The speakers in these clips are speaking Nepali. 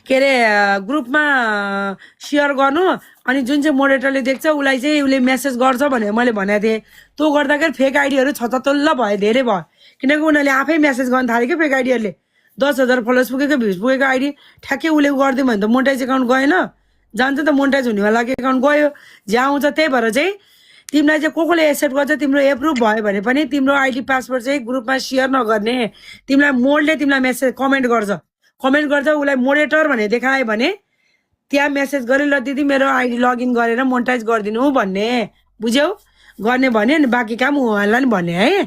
के अरे ग्रुपमा सेयर गर्नु अनि जुन चाहिँ मोडरेटरले देख्छ उसलाई चाहिँ उसले मेसेज गर्छ भनेर मैले भनेको थिएँ। त्यो गर्दाखेरि फेक आइडीहरू छततल्ल भयो, धेरै भयो। किनकि उनीहरूले आफै मेसेज गर्न थाल्यो क्या फेक आइडीहरूले। 10,000 फलोवर्स पुगेको भ्युज पुगेको आइडी ठ्याक्कै उसले गरिदियो भने त मोनेटाइज एकाउन्ट गएन, जान्छ त मोनेटाइज हुनेवाला एकाउन्ट गयो। जहाँ आउँछ त्यही भएर चाहिँ तिमीलाई चाहिँ को कोले एक्सेप्ट गर्छ, तिम्रो एप्रुभ भयो भने पनि तिम्रो आइडी पासवर्ड चाहिँ ग्रुपमा सेयर नगर्ने। तिमीलाई मोडले तिमीलाई मेसेज कमेन्ट गर्छ उसलाई मोडरेटर भनेर देखायो भने त्यहाँ मेसेज गरे ल दिदी मेरो आइडी लगइन गरेर मोनेटाइज गरिदिनु भन्ने, बुझ्यौ? गर्ने भने अनि बाँकी काम उहाँलाई नि भन्ने है।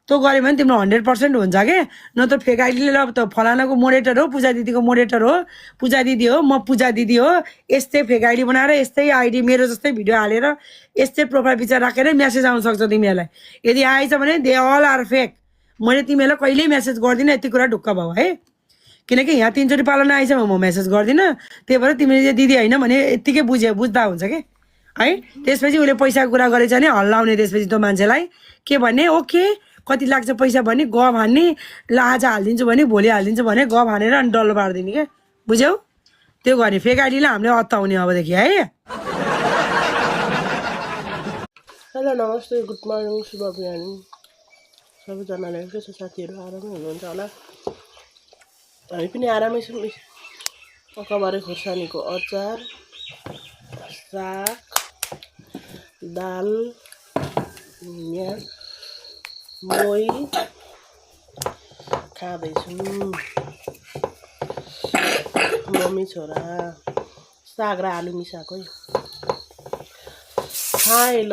त्यो गऱ्यो भने तिम्रो 100% हुन्छ के। नत्र फेक आइडीले ल त फलानाको मोडरेटर हो, पूजा दिदीको मोडरेटर हो, पूजा दिदी हो, म पूजा दिदी हो, यस्तै फेक आइडी बनाएर यस्तै आइडी मेरो जस्तै भिडियो हालेर यस्तै प्रोफाइल पिक्चर राखेर मेसेज आउन सक्छ तिमीहरूलाई। यदि आएछ भने दे अल आर फेक। मैले तिमीहरूलाई कहिल्यै मेसेज गर्दिनँ, यति कुरा ढुक्क भयो है। किनकि यहाँ 3 चोटि पालन आएछ म मेसेज गर्दिनँ। त्यही भएर तिमीले दिदी होइन भने यत्तिकै बुझ्दा हुन्छ कि है। त्यसपछि उसले पैसाको कुरा गरेछ भने हल्लाउने, त्यसपछि त्यो मान्छेलाई के भन्ने, ओके कति लाग्छ पैसा भने ग भन्ने, ल आज हालिदिन्छु भने भोलि हालिदिन्छु भने ग भनेर अनि डल्लो पारिदिने क्या, बुझ्यौ? त्यो गर्ने फेक आइडीलाई हामीले अत्ताउने अबदेखि है। हेलो नमस्ते, गुड मर्निङ, शुभ बिहान सबैजनाले। के छ साथीहरू, आरामै हुनुहुन्छ होला? हामी पनि आरामै छौँ। अकबारे खोर्सानीको अचार, साग, दाल, मोही खाँदैछौँ। मम्मी छोरा साग र आलु मिसाएको खाए ल।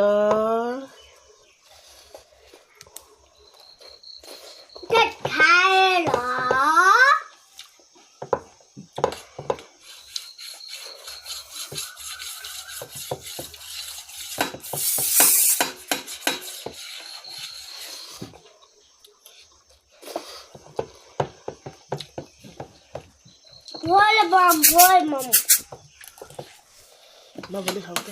नबोली खाऊ त।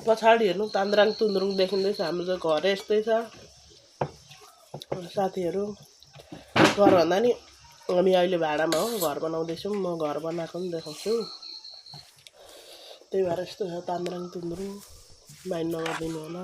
पछाडि हेर्नु तान्द्राङ तुन्द्रुङ देखिँदैछ। हाम्रो त घर यस्तै छ साथीहरू। घर भन्दा नि हामी अहिले भाडामा हो, घर बनाउँदैछौँ। म घर बनाएको पनि देखाउँछु। त्यही भएर यस्तो छ तान्द्राङ तुन्द्रुङ, माइन्ड नगरिदिनु होला।